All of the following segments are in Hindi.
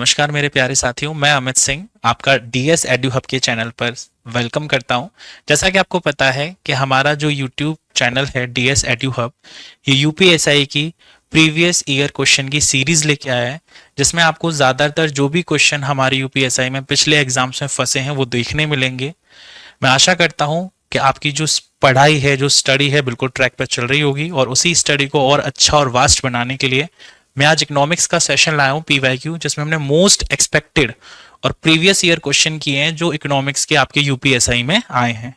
नमस्कार मेरे प्यारे साथियों, मैं अमित सिंह आपका डीएस एड्यू हब के चैनल पर वेलकम करता हूं। जैसा कि आपको पता है कि हमारा जो यूट्यूब चैनल है डीएस एड्यू हब, ये यूपीएसआई की प्रीवियस ईयर क्वेश्चन की सीरीज लेके आया है, जिसमें आपको ज़्यादातर जो भी क्वेश्चन हमारे यूपीएसआई में पिछले एग्जाम्स में फंसे हैं वो देखने मिलेंगे। मैं आशा करता हूं कि आपकी जो पढ़ाई है, जो स्टडी है, बिल्कुल ट्रैक पर चल रही होगी और उसी स्टडी को और अच्छा और वास्ट बनाने के लिए मैं आज इकोनॉमिक्स का सेशन लाया हूँ पीवाईक्यू, जिसमें हमने मोस्ट एक्सपेक्टेड और प्रीवियस ईयर क्वेश्चन किए हैं जो इकोनॉमिक्स के आपके यूपीएसआई में आए हैं।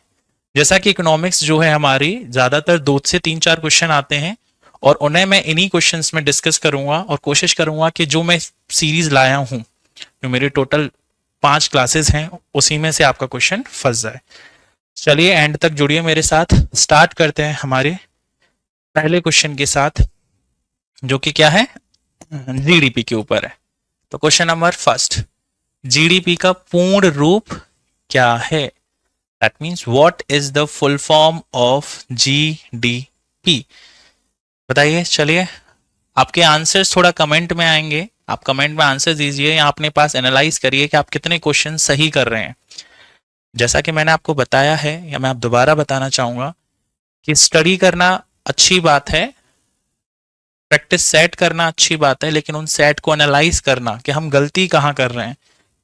जैसा कि इकोनॉमिक्स जो है हमारी ज्यादातर 2 से 3 4 क्वेश्चन आते हैं और उन्हें मैं इन्हीं क्वेश्चंस में डिस्कस करूंगा और कोशिश करूंगा कि जो मैं सीरीज लाया हूं, जो मेरे टोटल 5 क्लासेस हैं, उसी में से आपका क्वेश्चन फंस जाए। चलिए एंड तक जुड़िए मेरे साथ। स्टार्ट करते हैं हमारे पहले क्वेश्चन के साथ, जो कि क्या है, जीडीपी के ऊपर है। तो क्वेश्चन नंबर फर्स्ट, जीडीपी का पूर्ण रूप क्या है? That means what is the full form of GDP? बताइए। चलिए, आपके आंसर्स थोड़ा कमेंट में आएंगे, आप कमेंट में आंसर दीजिए या अपने पास एनालाइज करिए कि आप कितने क्वेश्चन सही कर रहे हैं। जैसा कि मैंने आपको बताया है, या मैं आप दोबारा बताना चाहूंगा कि स्टडी करना अच्छी बात है, प्रैक्टिस सेट करना अच्छी बात है, लेकिन उन सेट को एनालाइज करना कि हम गलती कहाँ कर रहे हैं,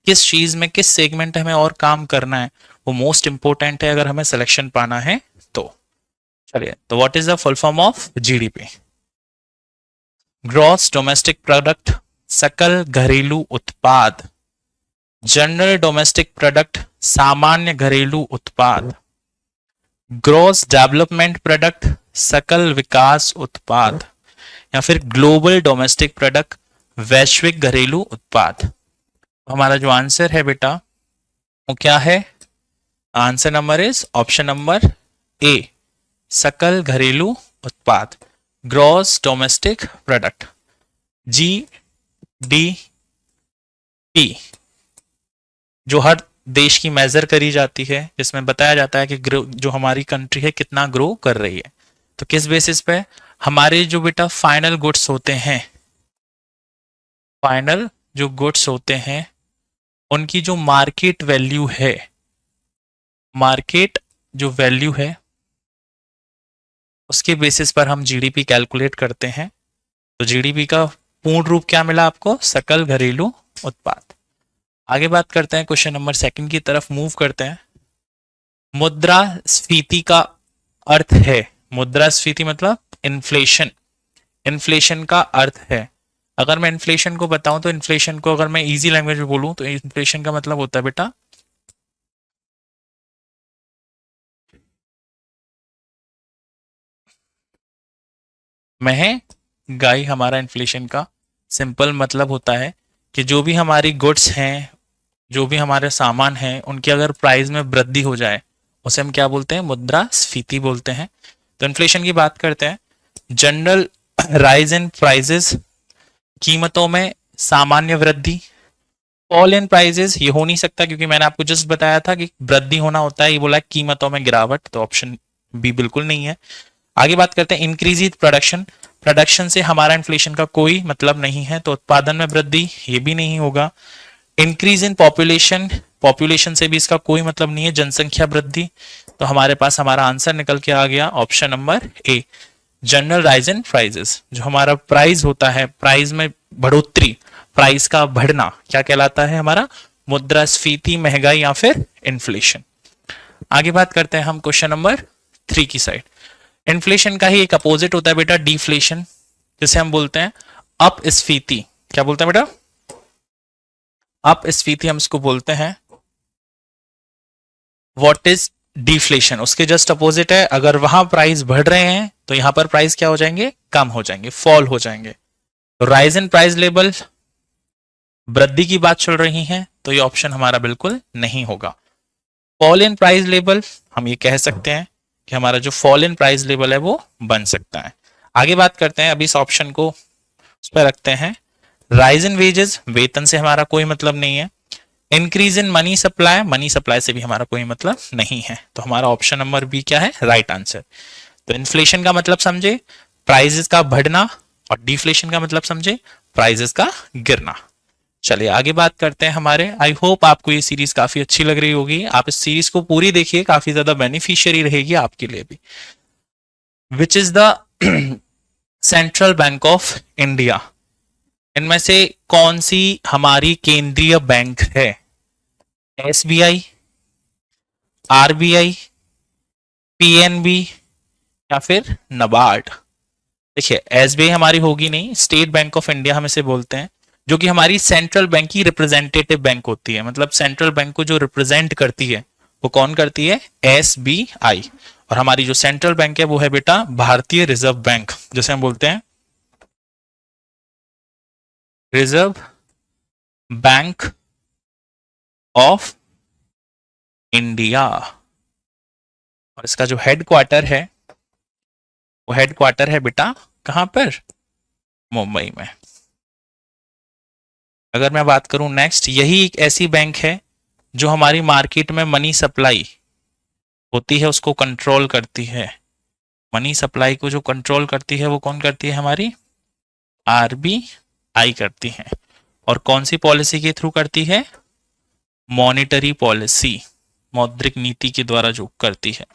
किस चीज में, किस सेगमेंट हमें और काम करना है, वो मोस्ट इंपॉर्टेंट है अगर हमें सिलेक्शन पाना है तो। चलिए, तो what is the full form of GDP? Gross domestic product, सकल घरेलू उत्पाद। जनरल डोमेस्टिक प्रोडक्ट, सामान्य घरेलू उत्पाद। ग्रॉस डेवलपमेंट प्रोडक्ट, सकल विकास उत्पाद। या फिर ग्लोबल डोमेस्टिक प्रोडक्ट, वैश्विक घरेलू उत्पाद। हमारा जो आंसर है बेटा वो क्या है? Answer number is option number ए, सकल घरेलू उत्पाद, ग्रॉस डोमेस्टिक प्रोडक्ट, जीडीपी, जो हर देश की मेजर करी जाती है, जिसमें बताया जाता है कि जो हमारी कंट्री है कितना ग्रो कर रही है। तो किस बेसिस पे? हमारे जो बेटा फाइनल गुड्स होते हैं, फाइनल जो गुड्स होते हैं उनकी जो मार्केट वैल्यू है, मार्केट जो वैल्यू है उसके बेसिस पर हम जीडीपी कैलकुलेट करते हैं। तो जीडीपी का पूर्ण रूप क्या मिला आपको? सकल घरेलू उत्पाद। आगे बात करते हैं, क्वेश्चन नंबर सेकंड की तरफ मूव करते हैं। मुद्रास्फीति का अर्थ है, मुद्रास्फीति मतलब इन्फ्लेशन, इन्फ्लेशन का अर्थ है। अगर मैं इन्फ्लेशन को बताऊं तो इन्फ्लेशन को अगर मैं इजी लैंग्वेज में बोलूं तो इन्फ्लेशन का मतलब होता है बेटा महंगाई। हमारा इन्फ्लेशन का सिंपल मतलब होता है कि जो भी हमारी गुड्स हैं, जो भी हमारे सामान हैं, उनकी अगर प्राइस में वृद्धि हो जाए उसे हम क्या बोलते हैं? मुद्रास्फीति बोलते हैं। तो इन्फ्लेशन की बात करते हैं। जनरल राइज इन प्राइजेस, कीमतों में सामान्य वृद्धि। फॉल इन प्राइजेस ये हो नहीं सकता, क्योंकि मैंने आपको जस्ट बताया था कि वृद्धि होना होता है, ये बोला कीमतों में गिरावट, तो ऑप्शन बी बिल्कुल नहीं है। आगे बात करते हैं इंक्रीज इन प्रोडक्शन, प्रोडक्शन से हमारा इन्फ्लेशन का कोई मतलब नहीं है, तो उत्पादन में वृद्धि ये भी नहीं होगा। इंक्रीज इन पॉपुलेशन, पॉपुलेशन से भी इसका कोई मतलब नहीं है, जनसंख्या वृद्धि। तो हमारे पास हमारा आंसर निकल के आ गया option number A, general rise in prices. जो हमारा प्राइस होता है, प्राइस में बढ़ोतरी, प्राइस का बढ़ना क्या कहलाता है? हमारा मुद्रास्फीति, महंगाई या फिर इन्फ्लेशन। आगे बात करते हैं हम क्वेश्चन नंबर 3 की साइड। इन्फ्लेशन का ही एक अपोजिट होता है बेटा डिफ्लेशन, जिसे हम बोलते हैं अपस्फीति। क्या बोलते हैं बेटा? अपस्फीति हम इसको बोलते हैं। What is deflation? उसके जस्ट अपोजिट है। अगर वहां प्राइस बढ़ रहे हैं तो यहां पर प्राइस क्या हो जाएंगे? कम हो जाएंगे, फॉल हो जाएंगे। राइज इन प्राइस लेवल, वृद्धि की बात चल रही है, तो ये ऑप्शन हमारा बिल्कुल नहीं होगा। फॉल इन प्राइस लेवल हम ये कह सकते हैं कि हमारा जो फॉल इन प्राइस लेवल है वो बन सकता है। आगे बात करते हैं, अभी इस ऑप्शन को उस पर रखते हैं। राइज इन वेजेस, वेतन से हमारा कोई मतलब नहीं है। Increase in money supply, money supply से भी हमारा कोई मतलब नहीं है। तो हमारा ऑप्शन नंबर बी क्या है? Right answer. तो इन्फ्लेशन का मतलब समझे प्राइजेस का बढ़ना, और डिफ्लेशन का मतलब समझे प्राइजेस का गिरना। चलिए आगे बात करते हैं हमारे। आई होप आपको ये सीरीज काफी अच्छी लग रही होगी, आप इस सीरीज को पूरी देखिए, काफी ज्यादा बेनिफिशियरी रहेगी आपके लिए भी। Which is the central bank of India? इनमें से कौन सी हमारी केंद्रीय बैंक है? एसबीआई, आरबीआई, पीएनबी या फिर नबार्ड? देखिए एसबीआई हमारी होगी नहीं, स्टेट बैंक ऑफ इंडिया हम इसे बोलते हैं, जो कि हमारी सेंट्रल बैंक की रिप्रेजेंटेटिव बैंक होती है, मतलब सेंट्रल बैंक को जो रिप्रेजेंट करती है वो कौन करती है? एसबीआई। और हमारी जो सेंट्रल बैंक है वो है बेटा भारतीय रिजर्व बैंक, जैसे हम बोलते हैं रिजर्व बैंक ऑफ इंडिया। और इसका जो हेडक्वार्टर है वो हेडक्वार्टर है बेटा कहां पर? मुंबई में। अगर मैं बात करूं नेक्स्ट, यही एक ऐसी बैंक है जो हमारी मार्केट में मनी सप्लाई होती है उसको कंट्रोल करती है। मनी सप्लाई को जो कंट्रोल करती है वो कौन करती है? हमारी आरबीआई करती है। और कौन सी पॉलिसी के थ्रू करती है? मॉनिटरी पॉलिसी, मौद्रिक नीति के द्वारा जो करती है।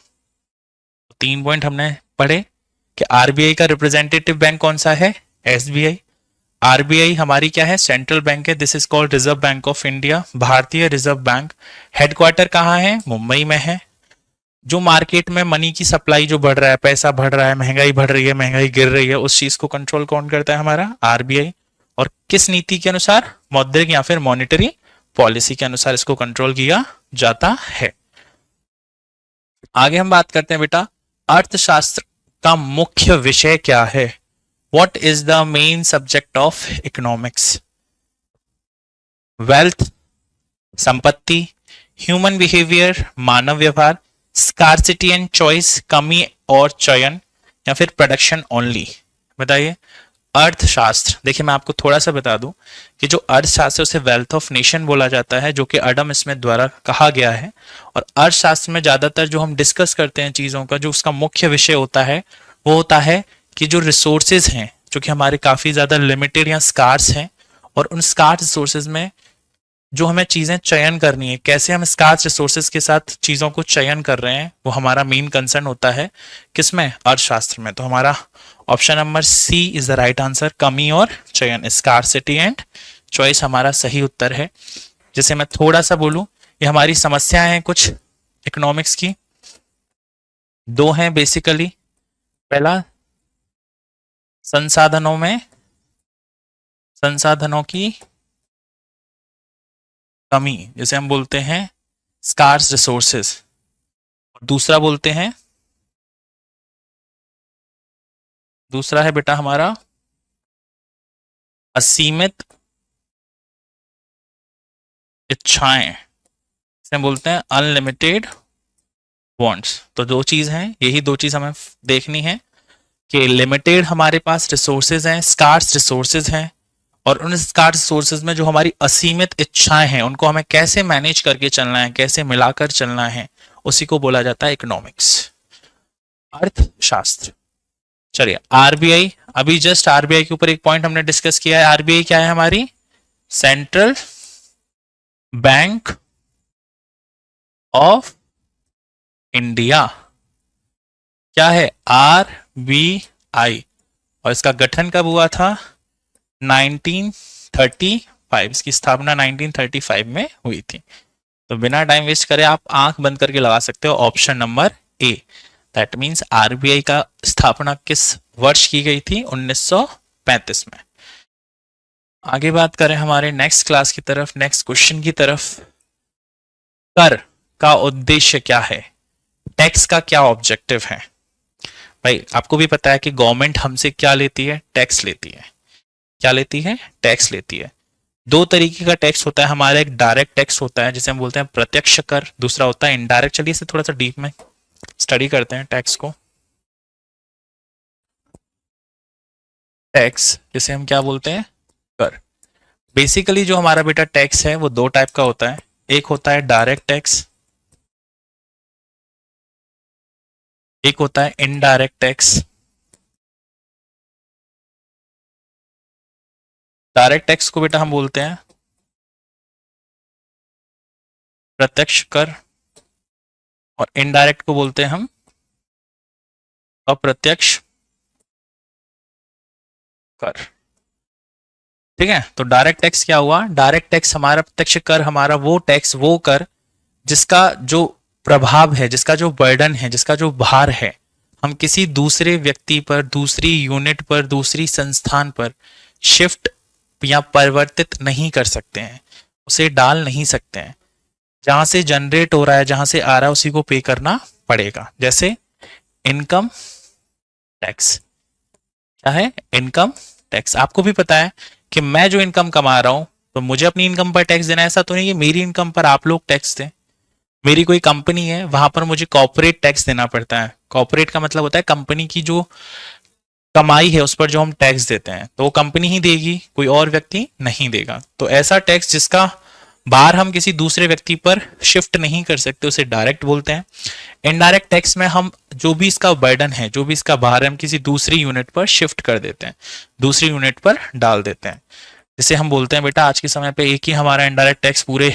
3 पॉइंट हमने पढ़े कि आरबीआई का रिप्रेजेंटेटिव बैंक कौन सा है? एसबीआई। आरबीआई हमारी क्या है? सेंट्रल बैंक है, this is called reserve bank of India, भारतीय रिजर्व बैंक। हेडक्वार्टर कहाँ है? मुंबई में है। जो मार्केट में मनी की सप्लाई जो बढ़ रहा है, पैसा बढ़ रहा है, महंगाई बढ़ रही है, महंगाई गिर रही है, उस चीज को कंट्रोल कौन करता है? हमारा आरबीआई। और किस नीति के अनुसार? मौद्रिक या फिर मॉनिटरी पॉलिसी के अनुसार इसको कंट्रोल किया जाता है। आगे हम बात करते हैं बेटा, अर्थशास्त्र का मुख्य विषय क्या है? What is the main subject of economics? Wealth, संपत्ति, ह्यूमन बिहेवियर, मानव व्यवहार, स्कार्सिटी एंड चॉइस, कमी और चयन, या फिर प्रोडक्शन ओनली? बताइए। अर्थशास्त्र, देखिए मैं आपको थोड़ा सा बता दूं कि जो अर्थशास्त्र उसे वेल्थ ऑफ नेशन बोला जाता है, जो कि एडम स्मिथ द्वारा कहा गया है। और अर्थशास्त्र में ज्यादातर जो हम डिस्कस करते हैं चीजों का, जो उसका मुख्य विषय होता है वो होता है कि जो रिसोर्सेज हैं जो कि हमारे काफी ज्यादा लिमिटेड या स्कार्स हैं, और उन स्कार्स रिसोर्सेज में जो हमें चीजें चयन करनी है, कैसे हम स्कार्स रिसोर्सेज के साथ चीजों को चयन कर रहे हैं, वो हमारा मेन कंसर्न होता है। किसमें? अर्थशास्त्र में। तो हमारा option number C is the right answer, कमी और चयन, स्कार्सिटी एंड चॉइस हमारा सही उत्तर है। जैसे मैं थोड़ा सा बोलूं, ये हमारी समस्याएं हैं कुछ इकोनॉमिक्स की, दो हैं बेसिकली। पहला, संसाधनों की कमी, जैसे हम बोलते हैं स्कार्स रिसोर्सेज। दूसरा है बेटा हमारा असीमित इच्छाएं, इसे हम बोलते हैं अनलिमिटेड वांट्स। तो दो चीज हैं, यही दो चीज हमें देखनी है कि लिमिटेड हमारे पास रिसोर्सेज हैं, स्कार्स रिसोर्सेज हैं, और उन स्कार्स रिसोर्सेज में जो हमारी असीमित इच्छाएं हैं उनको हमें कैसे मैनेज करके चलना है, कैसे मिलाकर चलना है, उसी को बोला जाता है इकोनॉमिक्स, अर्थशास्त्र। चलिए आरबीआई, अभी जस्ट आरबीआई के ऊपर एक पॉइंट हमने डिस्कस किया है। आरबीआई क्या है? हमारी सेंट्रल बैंक ऑफ इंडिया। क्या है? आरबीआई। और इसका गठन कब हुआ था? 1935। इसकी स्थापना 1935 में हुई थी। तो बिना टाइम वेस्ट करे आप आंख बंद करके लगा सकते हो option number A, that means RBI का स्थापना किस वर्ष की गई थी? 1935 में। आगे बात करें हमारे नेक्स्ट क्लास की तरफ, नेक्स्ट क्वेश्चन की तरफ। कर का उद्देश्य क्या है? टैक्स का क्या ऑब्जेक्टिव है? भाई आपको भी पता है कि गवर्नमेंट हमसे क्या लेती है? टैक्स लेती है। क्या लेती है? टैक्स लेती है। दो तरीके का टैक्स होता है हमारा, एक डायरेक्ट टैक्स होता है जिसे हम बोलते हैं प्रत्यक्ष कर, दूसरा होता है इनडायरेक्ट। चलिए इसे थोड़ा सा डीप में स्टडी करते हैं टैक्स को। टैक्स जिसे हम क्या बोलते हैं? कर। बेसिकली जो हमारा बेटा टैक्स है वो दो टाइप का होता है, एक होता है डायरेक्ट टैक्स, एक होता है इनडायरेक्ट टैक्स। डायरेक्ट टैक्स को बेटा हम बोलते हैं प्रत्यक्ष कर, और इनडायरेक्ट को बोलते हैं हम अप्रत्यक्ष कर। ठीक है, तो डायरेक्ट टैक्स क्या हुआ? डायरेक्ट टैक्स हमारा, प्रत्यक्ष कर हमारा वो टैक्स, वो कर जिसका जो प्रभाव है, जिसका जो बर्डन है, जिसका जो भार है, हम किसी दूसरे व्यक्ति पर, दूसरी यूनिट पर, दूसरी संस्थान पर शिफ्ट या परिवर्तित नहीं कर सकते हैं, उसे डाल नहीं सकते हैं। जहां से जनरेट हो रहा है, जहां से आ रहा है, उसी को पे करना पड़ेगा। जैसे इनकम टैक्स, क्या है? Income tax. आपको भी पता है कि मैं जो इनकम कमा रहा हूं, तो मुझे अपनी इनकम पर टैक्स देना है। ऐसा तो नहीं कि मेरी इनकम पर आप लोग टैक्स दें। मेरी कोई कंपनी है, वहां पर मुझे कॉर्पोरेट टैक्स देना पड़ता है। कॉर्पोरेट का मतलब होता है कंपनी की जो कमाई है उस पर जो हम टैक्स देते हैं, तो वो कंपनी ही देगी, कोई और व्यक्ति नहीं देगा। तो ऐसा टैक्स जिसका भार हम किसी दूसरे व्यक्ति पर शिफ्ट नहीं कर सकते, उसे डायरेक्ट बोलते हैं। इनडायरेक्ट टैक्स में हम जो भी इसका बर्डन है, जो भी इसका भार है, हम किसी दूसरी यूनिट पर शिफ्ट कर देते हैं, दूसरी यूनिट पर डाल देते हैं। जिसे हम बोलते हैं बेटा, आज के समय पे एक ही हमारा इनडायरेक्ट टैक्स पूरे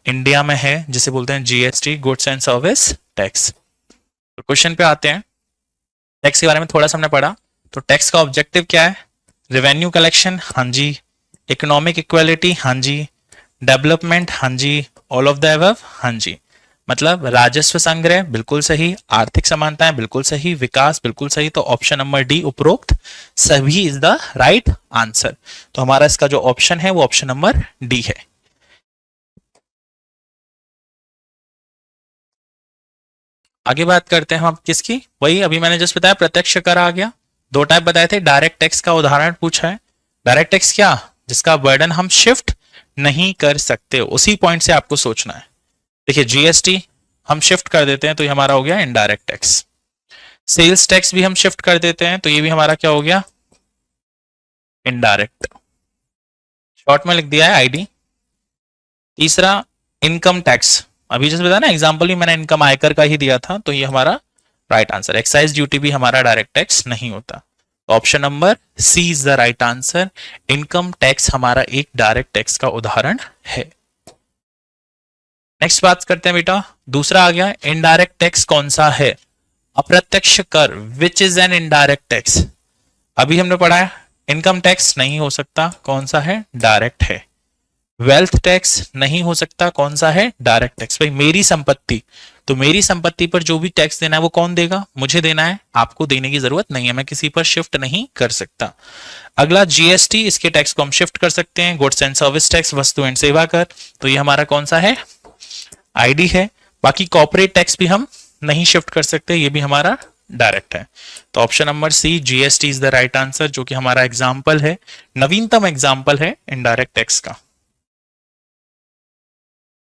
इंडिया में है, जिसे बोलते हैं GST, goods and service tax. तो क्वेश्चन पे आते हैं। टैक्स के बारे में थोड़ा सा हमने पढ़ा। तो टैक्स का ऑब्जेक्टिव क्या है? रेवेन्यू कलेक्शन, हाँ जी। इकोनॉमिक इक्वालिटी, हाँ जी। डेवलपमेंट, हाँ जी। ऑल ऑफ द अबव, हाँ जी। मतलब राजस्व संग्रह, बिल्कुल सही। आर्थिक समानताएं, बिल्कुल सही। विकास, बिल्कुल सही। तो ऑप्शन नंबर डी, उपरोक्त सभी इज द राइट आंसर। तो हमारा इसका जो ऑप्शन है वो ऑप्शन नंबर डी है। आगे बात करते हैं हम किसकी? वही अभी मैंने जस्ट बताया, प्रत्यक्ष कर आ गया। दो टाइप बताए थे। डायरेक्ट टैक्स का उदाहरण पूछा है। डायरेक्ट टैक्स क्या? जिसका बर्डन हम शिफ्ट नहीं कर सकते। उसी पॉइंट से आपको सोचना है। देखिए, जीएसटी हम शिफ्ट कर देते हैं, तो ये हमारा हो गया इनडायरेक्ट टैक्स। सेल्स टैक्स भी हम शिफ्ट कर देते हैं, तो ये भी हमारा क्या हो गया? इनडायरेक्ट। शॉर्ट में लिख दिया है आईडी। तीसरा, इनकम टैक्स। अभी जैसे बताया ना, एग्जाम्पल भी मैंने इनकम आयकर का ही दिया था, तो ये हमारा राइट आंसर। एक्साइज ड्यूटी भी हमारा डायरेक्ट टैक्स नहीं होता। Option number C is the right answer. Income tax हमारा एक डायरेक्ट टैक्स का उदाहरण है। नेक्स्ट बात करते हैं बेटा, दूसरा आ गया इनडायरेक्ट टैक्स कौन सा है? अप्रत्यक्ष कर, which is an indirect tax. अभी हमने पढ़ा है इनकम टैक्स नहीं हो सकता, कौन सा है? डायरेक्ट है। वेल्थ टैक्स नहीं हो सकता, कौन सा है? Direct tax. भाई मेरी संपत्ति, तो मेरी संपत्ति पर जो भी टैक्स देना है वो कौन देगा? मुझे देना है, आपको देने की जरूरत नहीं है, मैं किसी पर शिफ्ट नहीं कर सकता। अगला जीएसटी, इसके टैक्स को हम शिफ्ट कर सकते हैं। गुड्स एंड सर्विस टैक्स, वस्तु एंड सेवा कर, तो ये हमारा कौन सा है? आईडी है। बाकी कॉर्पोरेट टैक्स भी हम नहीं शिफ्ट कर सकते, ये भी हमारा डायरेक्ट है। तो option number C, GST is the right answer, जो कि हमारा एग्जाम्पल है, नवीनतम एग्जाम्पल है इनडायरेक्ट टैक्स का।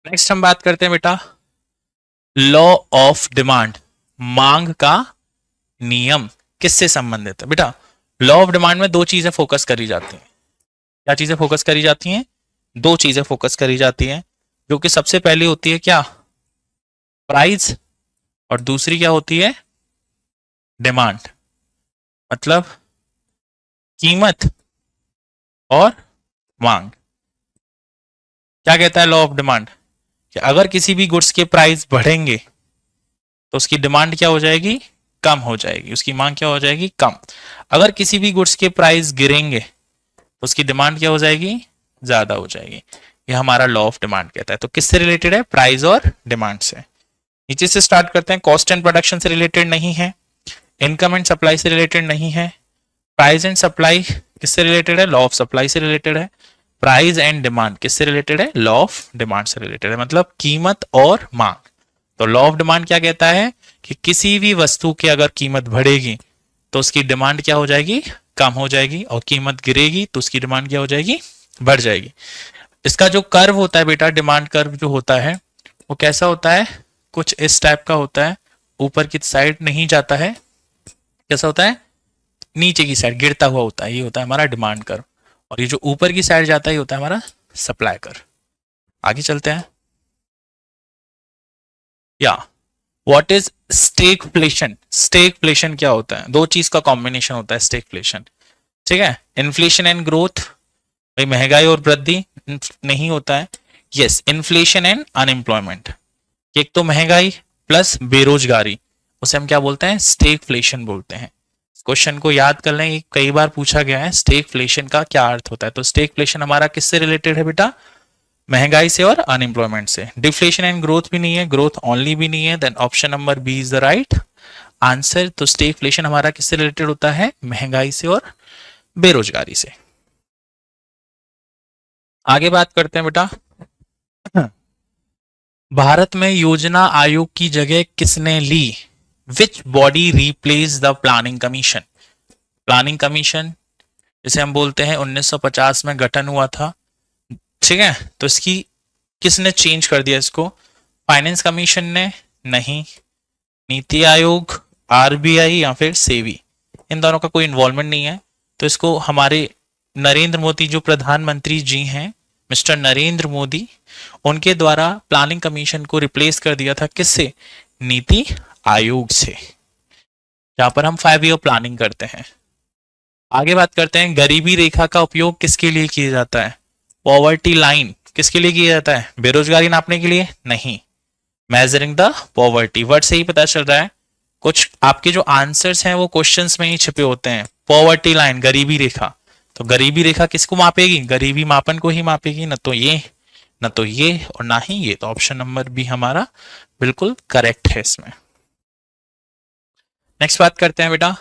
नेक्स्ट हम बात करते हैं बेटा लॉ ऑफ डिमांड, मांग का नियम किससे संबंधित है? बेटा लॉ ऑफ डिमांड में दो चीजें फोकस करी जाती हैं। क्या चीजें फोकस करी जाती हैं? दो चीजें फोकस करी जाती हैं, जो कि सबसे पहली होती है क्या? प्राइस, और दूसरी क्या होती है? डिमांड। मतलब कीमत और मांग। क्या कहता है लॉ ऑफ डिमांड? कि अगर किसी भी गुड्स के प्राइस बढ़ेंगे तो उसकी डिमांड क्या हो जाएगी? कम हो जाएगी। उसकी मांग क्या हो जाएगी? कम। अगर किसी भी गुड्स के प्राइस गिरेंगे तो उसकी डिमांड क्या हो जाएगी? ज्यादा हो जाएगी। ये हमारा लॉ ऑफ डिमांड कहता है। तो किससे रिलेटेड है? प्राइस और डिमांड से। नीचे से स्टार्ट करते हैं। कॉस्ट एंड प्रोडक्शन से रिलेटेड नहीं है, इनकम एंड सप्लाई से रिलेटेड नहीं है, प्राइस एंड सप्लाई किससे रिलेटेड है? लॉ ऑफ सप्लाई से रिलेटेड है। प्राइस एंड डिमांड किससे रिलेटेड है? लॉ ऑफ डिमांड से रिलेटेड है, मतलब कीमत और मांग। तो लॉ ऑफ डिमांड क्या कहता है कि किसी भी वस्तु की अगर कीमत बढ़ेगी तो उसकी डिमांड क्या हो जाएगी? कम हो जाएगी, और कीमत गिरेगी तो उसकी डिमांड क्या हो जाएगी? बढ़ जाएगी। इसका जो कर्व होता है बेटा, डिमांड कर्व जो होता है वो कैसा होता है? कुछ इस टाइप का होता है, ऊपर की साइड नहीं जाता है। कैसा होता है? नीचे की साइड गिरता हुआ होता है, ये होता है हमारा डिमांड कर्व। और ये जो ऊपर की साइड जाता है ये होता है हमारा सप्लाई कर्व। आगे चलते हैं। या व्हाट इज स्टेगफ्लेशन? स्टेगफ्लेशन क्या होता है? दो चीज का कॉम्बिनेशन होता है स्टेगफ्लेशन। ठीक है, इन्फ्लेशन एंड ग्रोथ, भाई महंगाई और वृद्धि नहीं होता है। Yes, inflation and unemployment. एक तो महंगाई प्लस बेरोजगारी, उसे हम क्या बोलते हैं, स्टेगफ्लेशन बोलते हैं। क्वेश्चन को याद कर लें, कई बार पूछा गया है स्टेगफ्लेशन का क्या अर्थ होता है। तो स्टेगफ्लेशन हमारा किससे रिलेटेड है बेटा, महंगाई से और अनएम्प्लॉयमेंट से। डिफ्लेशन एंड ग्रोथ भी नहीं है, ग्रोथ ओनली भी नहीं है, then option number B is the right answer. तो स्टेगफ्लेशन हमारा किससे रिलेटेड होता है, महंगाई से और बेरोजगारी से। आगे बात करते हैं बेटा, भारत में योजना आयोग की जगह किसने ली, which body replace the planning commission. Planning commission जिसे हम बोलते हैं 1950 में गठन हुआ था, ठीक है, तो इसकी किसने चेंज कर दिया इसको, फाइनेंस कमीशन ने, नहीं, नीति आयोग, आरबीआई या फिर सेबी, इन दोनों का कोई इन्वॉल्वमेंट नहीं है। तो इसको हमारे नरेंद्र मोदी जो प्रधानमंत्री जी हैं, मिस्टर नरेंद्र मोदी, उनके द्वारा प्लानिंग कमीशन को रिप्लेस कर दिया था किससे, नीति आयोग से, जहां पर हम 5 ईयर प्लानिंग करते हैं। आगे बात करते हैं, गरीबी रेखा का उपयोग किसके लिए किया जाता है, पॉवर्टी लाइन किसके लिए किया जाता है, बेरोजगारी नापने के लिए, नहीं, मेजरिंग द पॉवर्टी, वर्ड से ही पता चल रहा है, कुछ आपके जो आंसर्स हैं वो क्वेश्चंस में ही छिपे होते हैं। पॉवर्टी लाइन, गरीबी रेखा, तो गरीबी रेखा किसको मापेगी, गरीबी मापन को ही मापेगी, न तो ये, न तो ये और ना ही ये। तो ऑप्शन नंबर बी हमारा बिल्कुल करेक्ट है इसमें। नेक्स्ट बात करते हैं बेटा,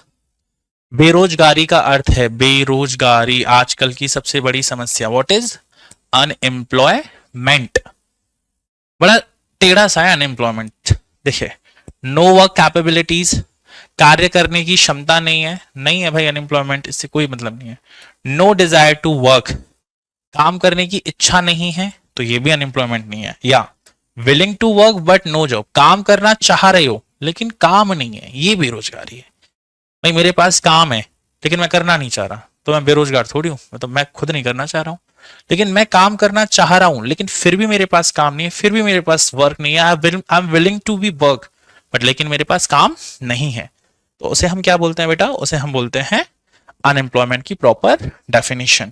बेरोजगारी का अर्थ है, बेरोजगारी आजकल की सबसे बड़ी समस्या, व्हाट इज अनएम्प्लॉयमेंट। बड़ा टेढ़ा सा है अनएम्प्लॉयमेंट, देखिए, नो वर्क कैपेबिलिटीज, कार्य करने की क्षमता नहीं है, नहीं है भाई अनएम्प्लॉयमेंट, इससे कोई मतलब नहीं है। नो डिजायर टू वर्क, काम करने की इच्छा नहीं है, तो ये भी अनएम्प्लॉयमेंट नहीं है। या willing to work but no job, काम करना चाह रहे हो लेकिन काम नहीं है, ये बेरोजगारी है। भाई मेरे पास काम है लेकिन मैं करना नहीं चाह रहा, तो मैं बेरोजगार थोड़ी हूं, मतलब मैं खुद नहीं करना चाह रहा हूं, लेकिन मैं काम करना चाह रहा हूं लेकिन फिर भी मेरे पास काम नहीं है, फिर भी मेरे पास वर्क नहीं है, I am willing to be work but लेकिन मेरे पास काम नहीं है, तो उसे हम क्या बोलते हैं बेटा, उसे हम बोलते हैं अनएम्प्लॉयमेंट की प्रॉपर डेफिनेशन।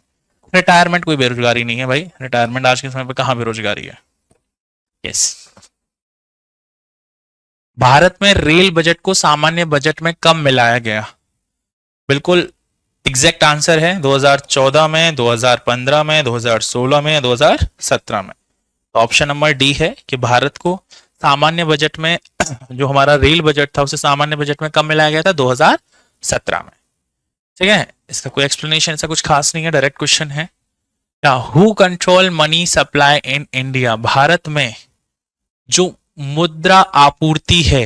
रिटायरमेंट कोई बेरोजगारी नहीं है भाई, रिटायरमेंट आज के समय पर कहां बेरोजगारी है। यस, भारत में रेल बजट को सामान्य बजट में कब मिलाया गया, बिल्कुल एग्जैक्ट आंसर है 2014 में, 2015 में, 2016 में, 2017 में। तो ऑप्शन नंबर डी है कि भारत को सामान्य बजट में जो हमारा रेल बजट था उसे सामान्य बजट में कब मिलाया गया था, 2017 में, ठीक है। इसका कोई एक्सप्लेनेशन ऐसा कुछ खास नहीं है, डायरेक्ट क्वेश्चन है। क्या who control money supply in India, Bharat में जो मुद्रा आपूर्ति है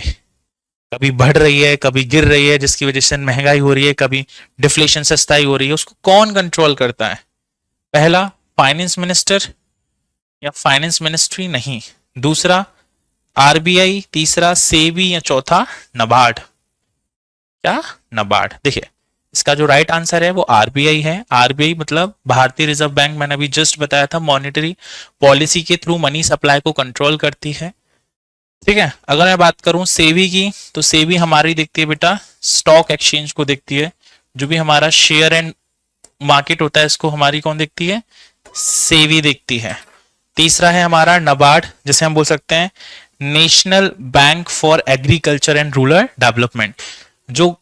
कभी बढ़ रही है कभी गिर रही है, जिसकी वजह से महंगाई हो रही है, कभी डिफ्लेशन सस्ताई हो रही है, उसको कौन कंट्रोल करता है, पहला फाइनेंस मिनिस्टर या फाइनेंस मिनिस्ट्री, नहीं, दूसरा आरबीआई, तीसरा सेबी या चौथा नबार्ड, क्या नबार्ड। देखिए इसका जो राइट आंसर है वो आरबीआई है। आरबीआई मतलब भारतीय रिजर्व बैंक, मैंने अभी जस्ट बताया था, मॉनेटरी पॉलिसी के थ्रू मनी सप्लाई को कंट्रोल करती है, ठीक है। अगर मैं बात करूं सेबी की, तो सेबी हमारी देखती है बेटा स्टॉक एक्सचेंज को देखती है, जो भी हमारा शेयर एंड मार्केट होता है इसको हमारी कौन देखती है, सेबी देखती है। तीसरा है हमारा नबार्ड, जिसे हम बोल सकते हैं national bank for agriculture and rural development, जो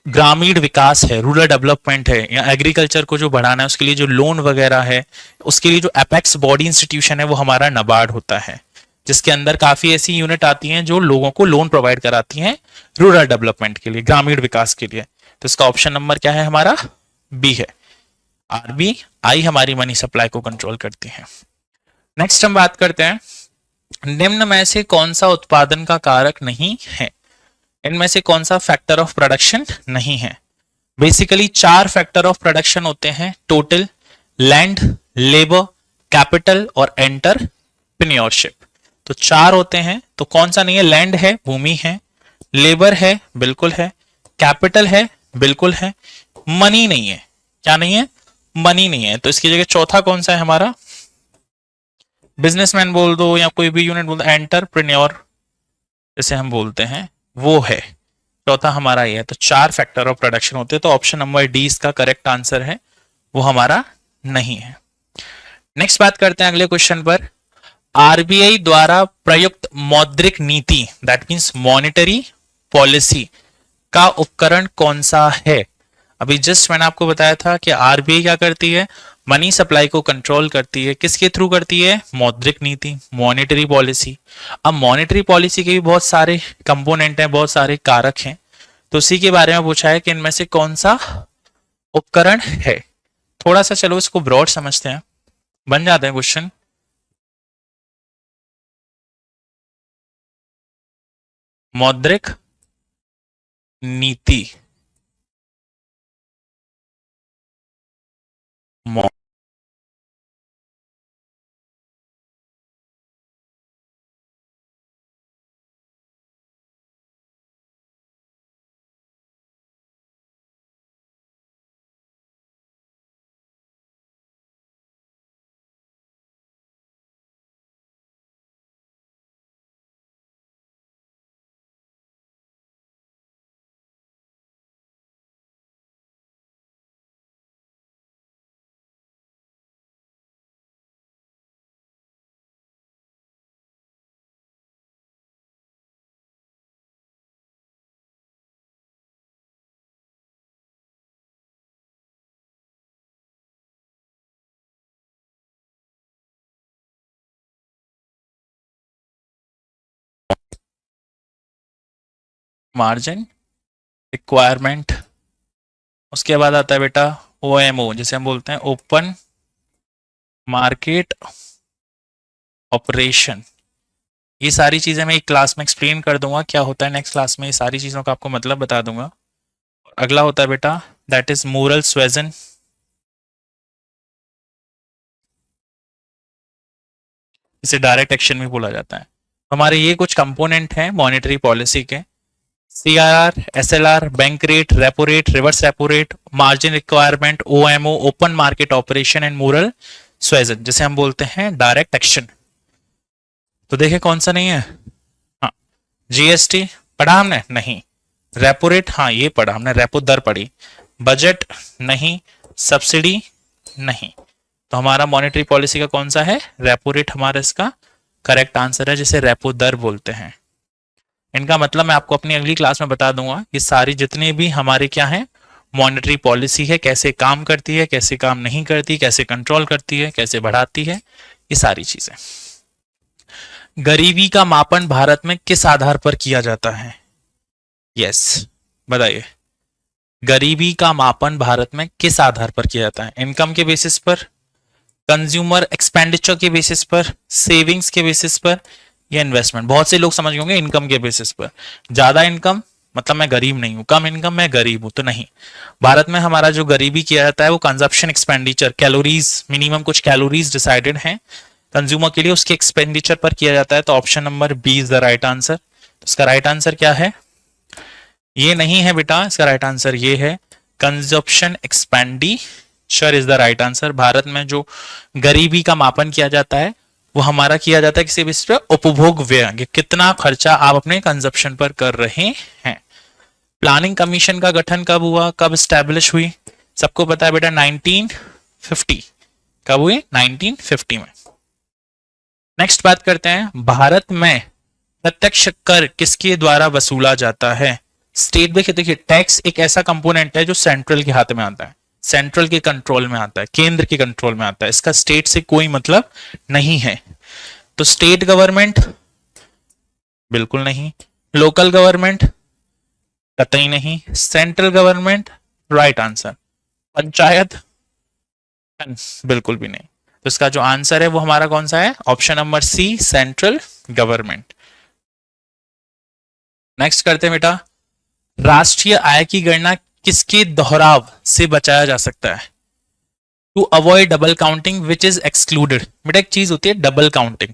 ग्रामीण विकास है, रूरल डेवलपमेंट है या एग्रीकल्चर को जो बढ़ाना है उसके लिए जो लोन वगैरह है, उसके लिए जो एपेक्स बॉडी इंस्टीट्यूशन है वो हमारा नबार्ड होता है, जिसके अंदर काफी ऐसी यूनिट आती हैं जो लोगों को लोन प्रोवाइड कराती हैं रूरल डेवलपमेंट के लिए, ग्रामीण विकास के लिए। तो इसका ऑप्शन नंबर क्या है हमारा, बी है, आरबीआई हमारी मनी सप्लाई को कंट्रोल करती है। नेक्स्ट हम बात करते हैं, निम्न में से कौन सा उत्पादन का कारक नहीं है, इनमें से कौन सा फैक्टर ऑफ प्रोडक्शन नहीं है। बेसिकली 4 फैक्टर ऑफ प्रोडक्शन होते हैं, टोटल, लैंड, लेबर, कैपिटल और एंटरप्रेन्योरशिप। तो 4 होते हैं, तो कौन सा नहीं है, लैंड है, भूमि है, लेबर है, बिल्कुल है, कैपिटल है, बिल्कुल है, मनी नहीं है, क्या नहीं है, मनी नहीं है। तो इसकी जगह चौथा कौन सा है हमारा, बिजनेसमैन बोल दो या कोई भी यूनिट बोल दो, एंटरप्रेन्योर जैसे हम बोलते हैं वो है, चौथा हमारा ये है। तो 4 फैक्टर ऑफ प्रोडक्शन होते हैं, तो ऑप्शन नंबर डी इसका करेक्ट आंसर है, वो हमारा नहीं है। नेक्स्ट बात करते हैं अगले क्वेश्चन पर, आरबीआई द्वारा प्रयुक्त मौद्रिक नीति दैट मीन्स मॉनेटरी पॉलिसी का उपकरण कौन सा है? अभी जस्ट मैंने आपको बताया था कि आरबीआई क्या करती है, मनी सप्लाई को कंट्रोल करती है। किसके थ्रू करती है? मौद्रिक नीति, मॉनेटरी पॉलिसी। अब मॉनेटरी पॉलिसी के भी बहुत सारे कंपोनेंट हैं, बहुत सारे कारक हैं, तो उसी के बारे में पूछा है कि इनमें से कौन सा उपकरण है। थोड़ा सा चलो इसको ब्रॉड समझते हैं, बन जाते हैं क्वेश्चन। मौद्रिक नीति, मार्जिन रिक्वायरमेंट, उसके बाद आता है बेटा ओएमओ, जिसे हम बोलते हैं ओपन मार्केट ऑपरेशन। ये सारी चीजें मैं एक क्लास में एक्सप्लेन कर दूंगा क्या होता है, नेक्स्ट क्लास में ये सारी चीजों का आपको मतलब बता दूंगा। अगला होता है बेटा दैट इज मोरल स्वेजन, इसे डायरेक्ट एक्शन भी बोला जाता है। हमारे ये कुछ कंपोनेंट हैं मॉनेटरी पॉलिसी के, CRR, SLR, bank rate, repo rate, reverse repo rate, margin requirement, OMO, open market operation and moral suasion, जिसे हम बोलते हैं डायरेक्ट एक्शन। तो देखे कौन सा नहीं है? हाँ, जीएसटी पढ़ा हमने? नहीं। रेपो रेट, हाँ ये पढ़ा हमने, रेपो दर पढ़ी। बजट नहीं, सब्सिडी नहीं। तो हमारा मॉनेटरी पॉलिसी का कौन सा है? रेपो रेट हमारा इसका करेक्ट आंसर है, जिसे रेपो दर बोलते हैं। इनका मतलब मैं आपको अपनी अगली क्लास में बता दूंगा। ये सारी जितने भी हमारे क्या है मॉनेटरी पॉलिसी है, कैसे काम करती है, कैसे काम नहीं करती, कैसे कंट्रोल करती है, कैसे बढ़ाती है, ये सारी चीजें। गरीबी का मापन भारत में किस आधार पर किया जाता है? यस, बताइए। गरीबी का मापन भारत में किस आधार पर किया जाता है? इनकम के बेसिस पर, कंज्यूमर एक्सपेंडिचर के बेसिस पर, सेविंग्स के बेसिस पर, या इन्वेस्टमेंट? बहुत से लोग समझ होंगे इनकम के बेसिस पर। ज्यादा इनकम मतलब मैं गरीब नहीं हूं, कम इनकम मैं गरीब हूं, तो नहीं। भारत में हमारा जो गरीबी किया जाता है वो कंजप्शन एक्सपेंडिचर, कैलोरीज, मिनिमम कुछ कैलोरीज डिसाइडेड हैं कंज्यूमर के लिए, उसके एक्सपेंडिचर पर किया जाता है। तो option number B is the right answer. तो इसका राइट आंसर क्या है? ये नहीं है बेटा, इसका राइट आंसर ये है, consumption expenditure is the right answer. Bharat में जो गरीबी का मापन किया जाता है वो हमारा किया जाता है किसी बेसिस पर, उपभोग व्यय, कितना खर्चा आप अपने कंजप्शन पर कर रहे हैं। प्लानिंग कमीशन का गठन कब हुआ, कब स्टैब्लिश हुई? सबको पता है बेटा 1950। कब हुई? 1950 में। नेक्स्ट बात करते हैं, भारत में प्रत्यक्ष कर किसके द्वारा वसूला जाता है? स्टेट में। देखिए टैक्स एक ऐसा कंपोनेंट है जो सेंट्रल के हाथ में आता है, सेंट्रल के कंट्रोल में आता है, केंद्र के कंट्रोल में आता है, इसका स्टेट से कोई मतलब नहीं है। तो स्टेट गवर्नमेंट बिल्कुल नहीं, लोकल गवर्नमेंट कतई नहीं, central government right answer, panchayat बिल्कुल भी नहीं। तो इसका जो आंसर है वो हमारा कौन सा है? Option number C, central government. Next करते हैं बेटा, राष्ट्रीय आय की गणना किसके दोहराव से बचाया जा सकता है? To avoid double counting which is excluded. बेटा एक चीज होती है डबल काउंटिंग,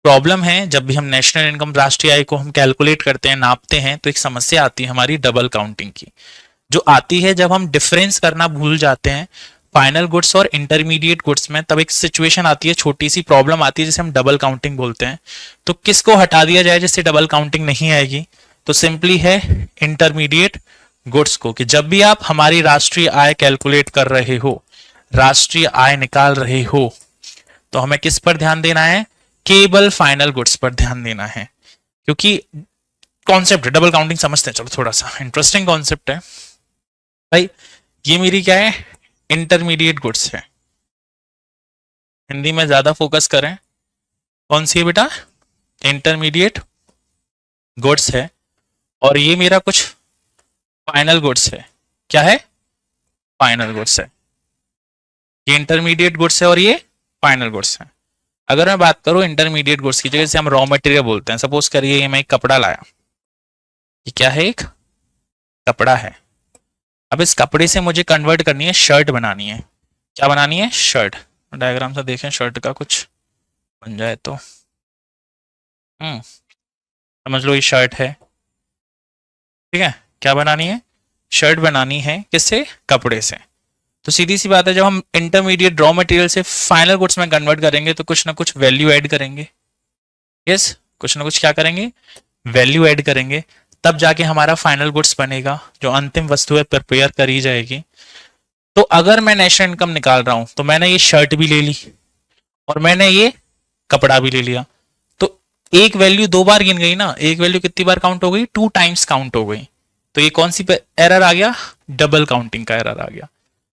प्रॉब्लम है जब भी हम नेशनल इनकम, राष्ट्रीय आय को हम कैलकुलेट करते हैं, नापते हैं, तो एक समस्या आती है हमारी डबल काउंटिंग की, जो आती है जब हम डिफरेंस करना भूल जाते हैं फाइनल गुड्स और इंटरमीडिएट गुड्स में। तब एक सिचुएशन आती है, छोटी सी प्रॉब्लम आती है जिसे हम डबल काउंटिंग बोलते हैं। तो किसको हटा दिया जाए जिससे डबल काउंटिंग नहीं आएगी? तो सिंपली है इंटरमीडिएट गुड्स को, कि जब भी आप हमारी राष्ट्रीय आय कैलकुलेट कर रहे हो, राष्ट्रीय आय निकाल रहे हो, तो हमें किस पर ध्यान देना है? केवल फाइनल गुड्स पर ध्यान देना है, क्योंकि कॉन्सेप्ट डबल काउंटिंग समझते हैं। चलो थोड़ा सा इंटरेस्टिंग कॉन्सेप्ट है भाई। ये मेरी क्या है, इंटरमीडिएट गुड्स है। हिंदी में ज्यादा फोकस करें, कौन सी है बेटा, इंटरमीडिएट गुड्स है। और ये मेरा कुछ फाइनल गुड्स है। क्या है, फाइनल गुड्स है। ये इंटरमीडिएट गुड्स है और ये फाइनल गुड्स है। अगर मैं बात करूं इंटरमीडिएट गुड्स की जगह से हम रॉ मटेरियल बोलते हैं। सपोज करिए ये मैं एक कपड़ा लाया, ये क्या है, एक कपड़ा है। अब इस कपड़े से मुझे कन्वर्ट करनी है, शर्ट बनानी है। क्या बनानी है, शर्ट। डायग्राम से देखें शर्ट का कुछ बन जाए तो समझ लो ये शर्ट है, ठीक है। क्या बनानी है, शर्ट बनानी है, किससे, कपड़े से। तो सीधी सी बात है, जब हम इंटरमीडिएट रॉ मटेरियल से फाइनल गुड्स में कन्वर्ट करेंगे तो कुछ ना कुछ वैल्यू ऐड करेंगे। यस, कुछ ना कुछ क्या करेंगे, वैल्यू ऐड करेंगे, तब जाके हमारा फाइनल गुड्स बनेगा, जो अंतिम वस्तु है प्रिपेयर करी जाएगी। तो अगर मैं नेशनल इनकम निकाल रहा हूं तो मैंने ये शर्ट भी ले ली और मैंने ये कपड़ा भी ले लिया, तो एक वैल्यू दो बार गिन गई ना। एक वैल्यू कितनी बार काउंट हो गई, 2 टाइम्स काउंट हो गई। तो ये कौन सी एरर आ गया, डबल काउंटिंग का एरर आ गया।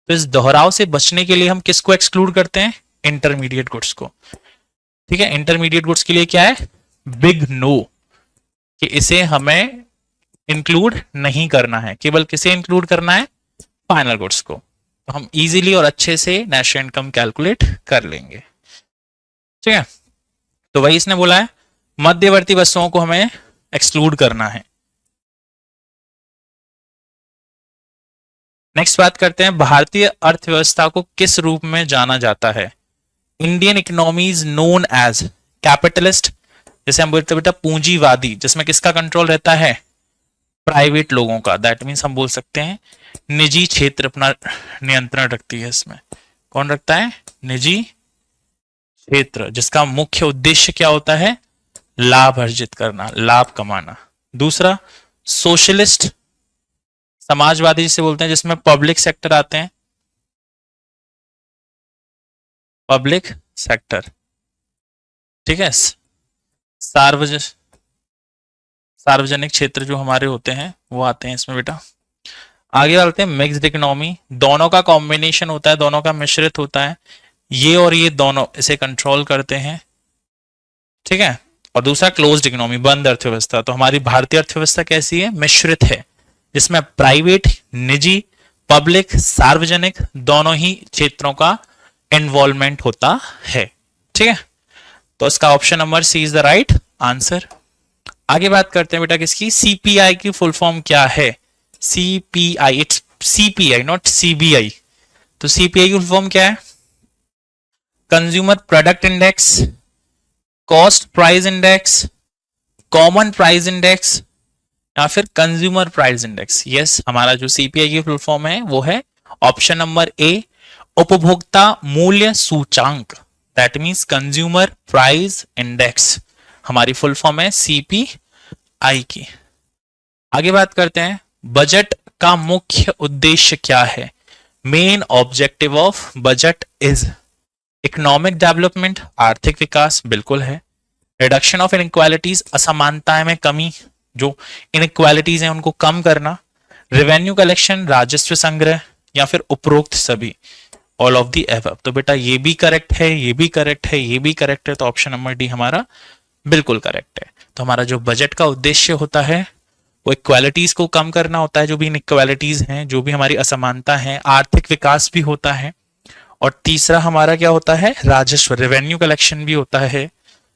तो इस दोहराव से बचने के लिए हम किसको एक्सक्लूड करते हैं, इंटरमीडिएट गुड्स को। ठीक है, इंटरमीडिएट गुड्स के लिए क्या है, बिग नो, कि इसे हमें इंक्लूड नहीं करना है। केवल किसे इंक्लूड करना है, फाइनल गुड्स को। तो हम इजीली और अच्छे से नेशनल इनकम कैलकुलेट कर लेंगे। ठीक है, तो वही इसने बोला है, मध्यवर्ती वस्तुओं को हमें एक्सक्लूड करना है। नेक्स्ट बात करते हैं, भारतीय अर्थव्यवस्था को किस रूप में जाना जाता है। Indian economy is known as capitalist, जैसे हम बोलते हैं बेटा पूंजीवादी, जिसमें किसका कंट्रोल रहता है, प्राइवेट लोगों का। दैट मीन्स हम बोल सकते हैं निजी क्षेत्र अपना नियंत्रण रखती है इसमें। कौन रखता है, निजी क्षेत्र, जिसका मुख्य उद्देश्य क्या होता है, लाभ अर्जित करना, लाभ कमाना। दूसरा, सोशलिस्ट समाजवादी जिसे बोलते हैं, जिसमें पब्लिक सेक्टर आते हैं, पब्लिक सेक्टर। ठीक है, सार्वजनिक क्षेत्र जो हमारे होते हैं वो आते हैं इसमें बेटा। आगे चलते हैं, मिक्स्ड इकोनॉमी, दोनों का कॉम्बिनेशन होता है, दोनों का मिश्रित होता है। ये और ये दोनों इसे कंट्रोल करते हैं। ठीक है, और दूसरा क्लोज्ड इकोनॉमी, बंद अर्थव्यवस्था। तो हमारी भारतीय अर्थव्यवस्था कैसी है, मिश्रित है, जिसमें प्राइवेट, निजी, पब्लिक, सार्वजनिक दोनों ही क्षेत्रों का इन्वॉल्वमेंट होता है। ठीक है, तो इसका option number C is the right answer. आगे बात करते हैं बेटा किसकी, सीपीआई की फुल फॉर्म क्या है। CPI, it's CPI not CBI. तो सीपीआई की फुल फॉर्म क्या है, consumer product index, cost price index, common price index, या फिर कंज्यूमर प्राइस इंडेक्स। यस, हमारा जो सीपीआई की फुल फॉर्म है वो है ऑप्शन नंबर ए, उपभोक्ता मूल्य सूचांक। That means consumer price index हमारी फुल फॉर्म है सीपीआई की। आगे बात करते हैं, बजट का मुख्य उद्देश्य क्या है। Main objective of budget is economic development, आर्थिक विकास, बिल्कुल है। रिडक्शन ऑफ इनइक्वालिटीज, असमानताएं में कमी, जो इनइक्वालिटीज हैं उनको कम करना। रेवेन्यू कलेक्शन, राजस्व संग्रह, या फिर उपरोक्त सभी, ऑल ऑफ दी एबव। तो बेटा ये भी करेक्ट है, ये भी करेक्ट है, ये भी करेक्ट है, तो ऑप्शन नंबर डी हमारा बिल्कुल करेक्ट है। तो हमारा जो बजट का उद्देश्य होता है वो इक्वालिटीज को कम करना होता है, जो भी इनइक्वालिटीज हैं, जो भी हमारी असमानता है, आर्थिक विकास भी होता है, और तीसरा हमारा क्या होता है, राजस्व, रेवेन्यू कलेक्शन भी होता है।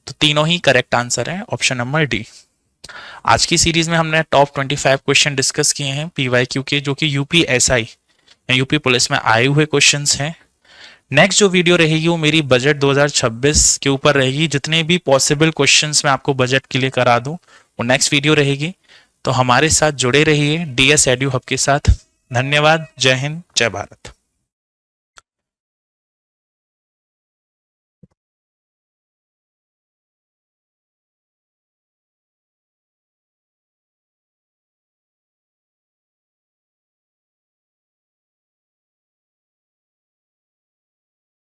तो तीनों ही करेक्ट आंसर है, ऑप्शन नंबर डी। आज की सीरीज में हमने टॉप 25 क्वेश्चन डिस्कस किए हैं पीवाईक्यू के, जो कि यूपीएसआई या यूपी पुलिस में आए हुए क्वेश्चंस हैं। नेक्स्ट जो वीडियो रहेगी वो मेरी बजट 2026 के ऊपर रहेगी। जितने भी पॉसिबल क्वेश्चंस मैं आपको बजट के लिए करा दूं वो नेक्स्ट वीडियो रहेगी। तो हमारे साथ जुड़े रहिए डीएस एड्यू हब के साथ। धन्यवाद, जय हिंद, जय भारत।